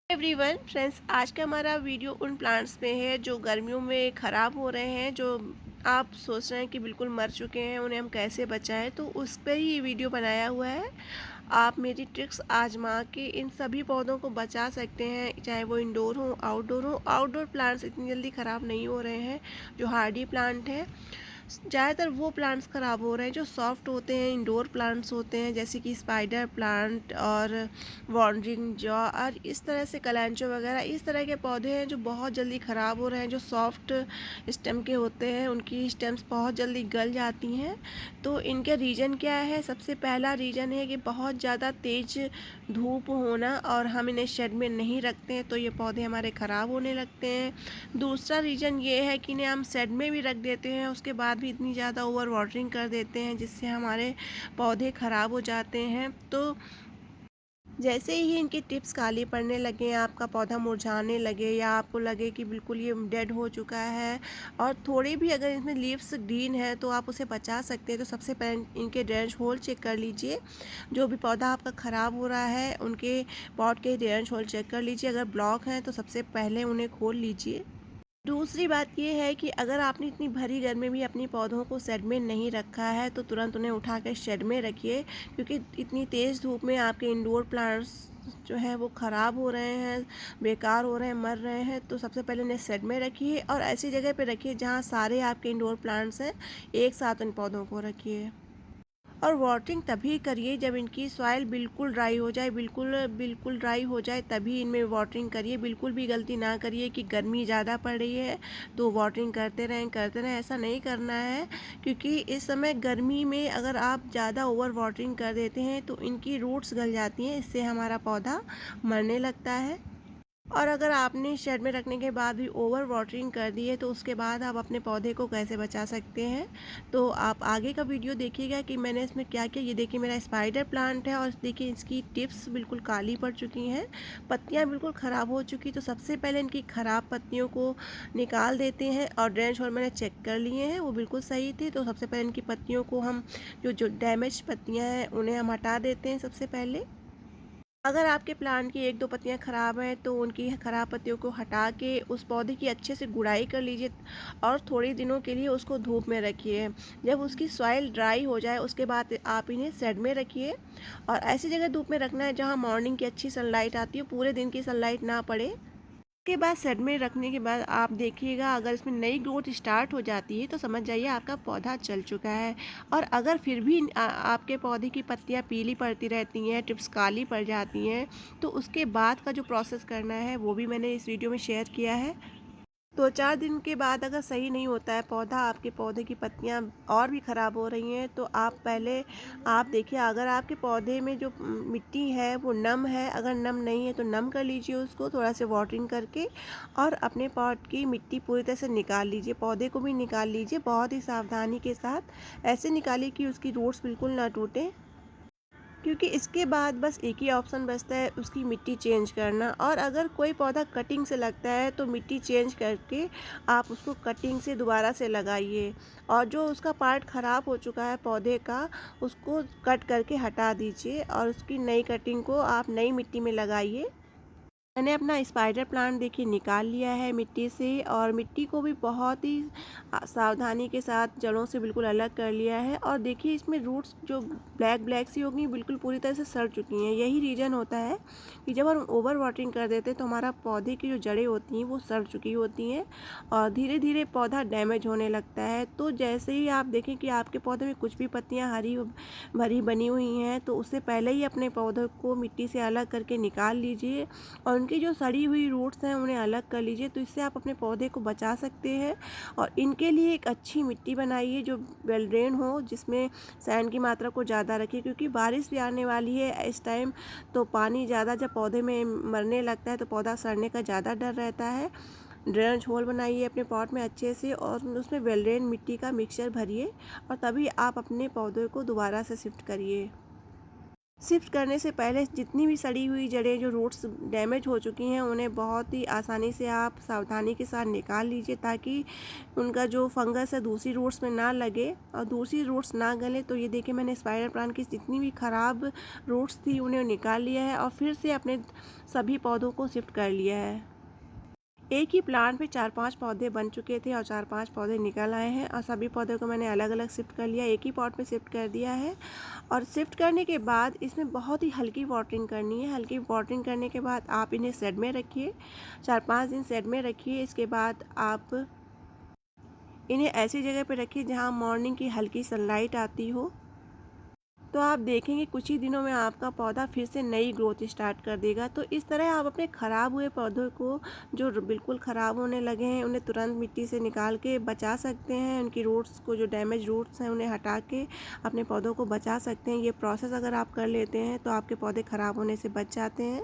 Everyone friends, आज का हमारा वीडियो उन प्लांट्स पे है जो गर्मियों में ख़राब हो रहे हैं, जो आप सोच रहे हैं कि बिल्कुल मर चुके हैं, उन्हें हम कैसे बचाएं। तो उस पर ही ये वीडियो बनाया हुआ है। आप मेरी ट्रिक्स आजमा के इन सभी पौधों को बचा सकते हैं, चाहे वो इंडोर हो आउटडोर हो। आउटडोर प्लांट्स इतनी जल्दी ख़राब नहीं हो रहे हैं जो हार्डी प्लांट है। ज़्यादातर वो प्लांट्स ख़राब हो रहे हैं जो सॉफ्ट होते हैं, इंडोर प्लांट्स होते हैं, जैसे कि स्पाइडर प्लांट और वॉन्डरिंग जॉ और इस तरह से कलांचो वगैरह। इस तरह के पौधे हैं जो बहुत जल्दी ख़राब हो रहे हैं, जो सॉफ्ट स्टेम के होते हैं, उनकी स्टेम्स बहुत जल्दी गल जाती हैं। तो इनके रीज़न क्या है? सबसे पहला रीज़न है कि बहुत ज़्यादा तेज़ धूप होना, और हम इन्हें शेड में नहीं रखते हैं तो ये पौधे हमारे ख़राब होने लगते हैं। दूसरा रीज़न ये है कि इन्हें हम शेड में भी रख देते हैं, उसके बाद भी इतनी ज़्यादा ओवर वाटरिंग कर देते हैं जिससे हमारे पौधे ख़राब हो जाते हैं। तो जैसे ही इनकी टिप्स काली पड़ने लगे, आपका पौधा मुरझाने लगे या आपको लगे कि बिल्कुल ये डेड हो चुका है और थोड़ी भी अगर इसमें लीव्स ग्रीन है तो आप उसे बचा सकते हैं, तो सबसे पहले इनके ड्रेनेज होल चेक कर लीजिए। जो भी पौधा आपका ख़राब हो रहा है उनके पॉट के ड्रेनेज होल चेक कर लीजिए। अगर ब्लॉक हैं तो सबसे पहले उन्हें खोल लीजिए। दूसरी बात ये है कि अगर आपने इतनी भरी गर्मी में भी अपनी पौधों को शेड में नहीं रखा है तो तुरंत उन्हें उठा कर शेड में रखिए, क्योंकि इतनी तेज़ धूप में आपके इंडोर प्लांट्स जो है वो ख़राब हो रहे हैं, बेकार हो रहे हैं, मर रहे हैं। तो सबसे पहले उन्हें शेड में रखिए और ऐसी जगह पे रखिए जहाँ सारे आपके इंडोर प्लांट्स हैं, एक साथ उन पौधों को रखिए। और वाटरिंग तभी करिए जब इनकी सॉइल बिल्कुल ड्राई हो जाए, बिल्कुल बिल्कुल ड्राई हो जाए तभी इनमें वाटरिंग करिए। बिल्कुल भी गलती ना करिए कि गर्मी ज़्यादा पड़ रही है तो वाटरिंग करते रहें, ऐसा नहीं करना है। क्योंकि इस समय गर्मी में अगर आप ज़्यादा ओवर वाटरिंग कर देते हैं तो इनकी रूट्स गल जाती हैं, इससे हमारा पौधा मरने लगता है। और अगर आपने शेड में रखने के बाद भी ओवर वाटरिंग कर दी है तो उसके बाद आप अपने पौधे को कैसे बचा सकते हैं, तो आप आगे का वीडियो देखिएगा कि मैंने इसमें क्या किया। ये देखिए मेरा स्पाइडर प्लांट है और देखिए इसकी टिप्स बिल्कुल काली पड़ चुकी हैं, पत्तियां बिल्कुल ख़राब हो चुकी। तो सबसे पहले इनकी ख़राब पत्तियों को निकाल देते हैं, और ड्रेनेज होल मैंने चेक कर लिए हैं, वो बिल्कुल सही थे। तो सबसे पहले इनकी पत्तियों को हम जो डैमेज पत्तियाँ हैं उन्हें हम हटा देते हैं सबसे पहले। अगर आपके प्लांट की 1-2 पत्तियां ख़राब हैं तो उनकी ख़राब पत्तियों को हटा के उस पौधे की अच्छे से गुड़ाई कर लीजिए और थोड़े दिनों के लिए उसको धूप में रखिए। जब उसकी सॉइल ड्राई हो जाए उसके बाद आप इन्हें शेड में रखिए, और ऐसी जगह धूप में रखना है जहां मॉर्निंग की अच्छी सनलाइट आती है, पूरे दिन की सनलाइट ना पड़े। के बाद शेड में रखने के बाद आप देखिएगा, अगर इसमें नई ग्रोथ स्टार्ट हो जाती है तो समझ जाइए आपका पौधा चल चुका है। और अगर फिर भी आपके पौधे की पत्तियां पीली पड़ती रहती हैं, टिप्स काली पड़ जाती हैं, तो उसके बाद का जो प्रोसेस करना है वो भी मैंने इस वीडियो में शेयर किया है। 2-4 दिन के बाद अगर सही नहीं होता है पौधा, आपके पौधे की पत्तियां और भी ख़राब हो रही हैं, तो आप देखिए, अगर आपके पौधे में जो मिट्टी है वो नम है, अगर नम नहीं है तो नम कर लीजिए उसको थोड़ा से वाटरिंग करके, और अपने पॉट की मिट्टी पूरी तरह से निकाल लीजिए। पौधे को भी निकाल लीजिए बहुत ही सावधानी के साथ, ऐसे निकालिए कि उसकी रूट्स बिल्कुल ना टूटें। क्योंकि इसके बाद बस एक ही ऑप्शन बचता है, उसकी मिट्टी चेंज करना। और अगर कोई पौधा कटिंग से लगता है तो मिट्टी चेंज करके आप उसको कटिंग से दोबारा से लगाइए, और जो उसका पार्ट ख़राब हो चुका है पौधे का उसको कट करके हटा दीजिए, और उसकी नई कटिंग को आप नई मिट्टी में लगाइए। मैंने अपना स्पाइडर प्लांट देखिए निकाल लिया है मिट्टी से, और मिट्टी को भी बहुत ही सावधानी के साथ जड़ों से बिल्कुल अलग कर लिया है। और देखिए इसमें रूट्स जो ब्लैक ब्लैक सी होगी बिल्कुल पूरी तरह से सड़ चुकी हैं। यही रीज़न होता है कि जब हम ओवर वाटरिंग कर देते हैं तो हमारा पौधे की जो जड़ें होती हैं वो सड़ चुकी होती हैं, और धीरे धीरे पौधा डैमेज होने लगता है। तो जैसे ही आप देखें कि आपके पौधे में कुछ भी पत्तियाँ हरी भरी बनी हुई हैं तो उससे पहले ही अपने पौधों को मिट्टी से अलग करके निकाल लीजिए, और उनकी जो सड़ी हुई रूट्स हैं उन्हें अलग कर लीजिए। तो इससे आप अपने पौधे को बचा सकते हैं। और इनके लिए एक अच्छी मिट्टी बनाइए जो वेल ड्रेन हो, जिसमें सैंड की मात्रा को ज़्यादा रखिए, क्योंकि बारिश भी आने वाली है इस टाइम। तो पानी ज़्यादा जब पौधे में मरने लगता है तो पौधा सड़ने का ज़्यादा डर रहता है। ड्रेनेज होल बनाइए अपने पॉट में अच्छे से, और उसमें वेल ड्रेन मिट्टी का मिक्सचर भरिए, और तभी आप अपने पौधे को दोबारा से शिफ्ट करिए। शिफ्ट करने से पहले जितनी भी सड़ी हुई जड़ें जो रूट्स डैमेज हो चुकी हैं उन्हें बहुत ही आसानी से आप सावधानी के साथ निकाल लीजिए, ताकि उनका जो फंगस है दूसरी रूट्स में ना लगे और दूसरी रूट्स ना गले। तो ये देखिए मैंने स्पाइडर प्लांट की जितनी भी ख़राब रूट्स थी उन्हें निकाल लिया है और फिर से अपने सभी पौधों को शिफ्ट कर लिया है। एक ही प्लांट में 4-5 पौधे बन चुके थे और 4-5 पौधे निकल आए हैं और सभी पौधों को मैंने अलग अलग शिफ्ट कर लिया, एक ही पॉट में शिफ्ट कर दिया है। और शिफ्ट करने के बाद इसमें बहुत ही हल्की वाटरिंग करनी है। हल्की वाटरिंग करने के बाद आप इन्हें शेड में रखिए, 4-5 दिन शेड में रखिए। इसके बाद आप इन्हें ऐसी जगह पर रखिए जहाँ मॉर्निंग की हल्की सनलाइट आती हो। तो आप देखेंगे कुछ ही दिनों में आपका पौधा फिर से नई ग्रोथ स्टार्ट कर देगा। तो इस तरह आप अपने ख़राब हुए पौधों को, जो बिल्कुल ख़राब होने लगे हैं, उन्हें तुरंत मिट्टी से निकाल के बचा सकते हैं। उनकी रूट्स को, जो डैमेज रूट्स हैं, उन्हें हटा के अपने पौधों को बचा सकते हैं। ये प्रोसेस अगर आप कर लेते हैं तो आपके पौधे ख़राब होने से बच जाते हैं।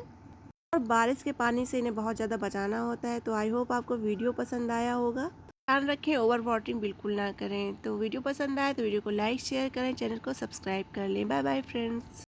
और बारिश के पानी से इन्हें बहुत ज़्यादा बचाना होता है। तो आई होप आपको वीडियो पसंद आया होगा। ध्यान रखें, ओवर वाटरिंग बिल्कुल ना करें। तो वीडियो पसंद आए तो वीडियो को लाइक शेयर करें, चैनल को सब्सक्राइब कर लें। Bye bye friends.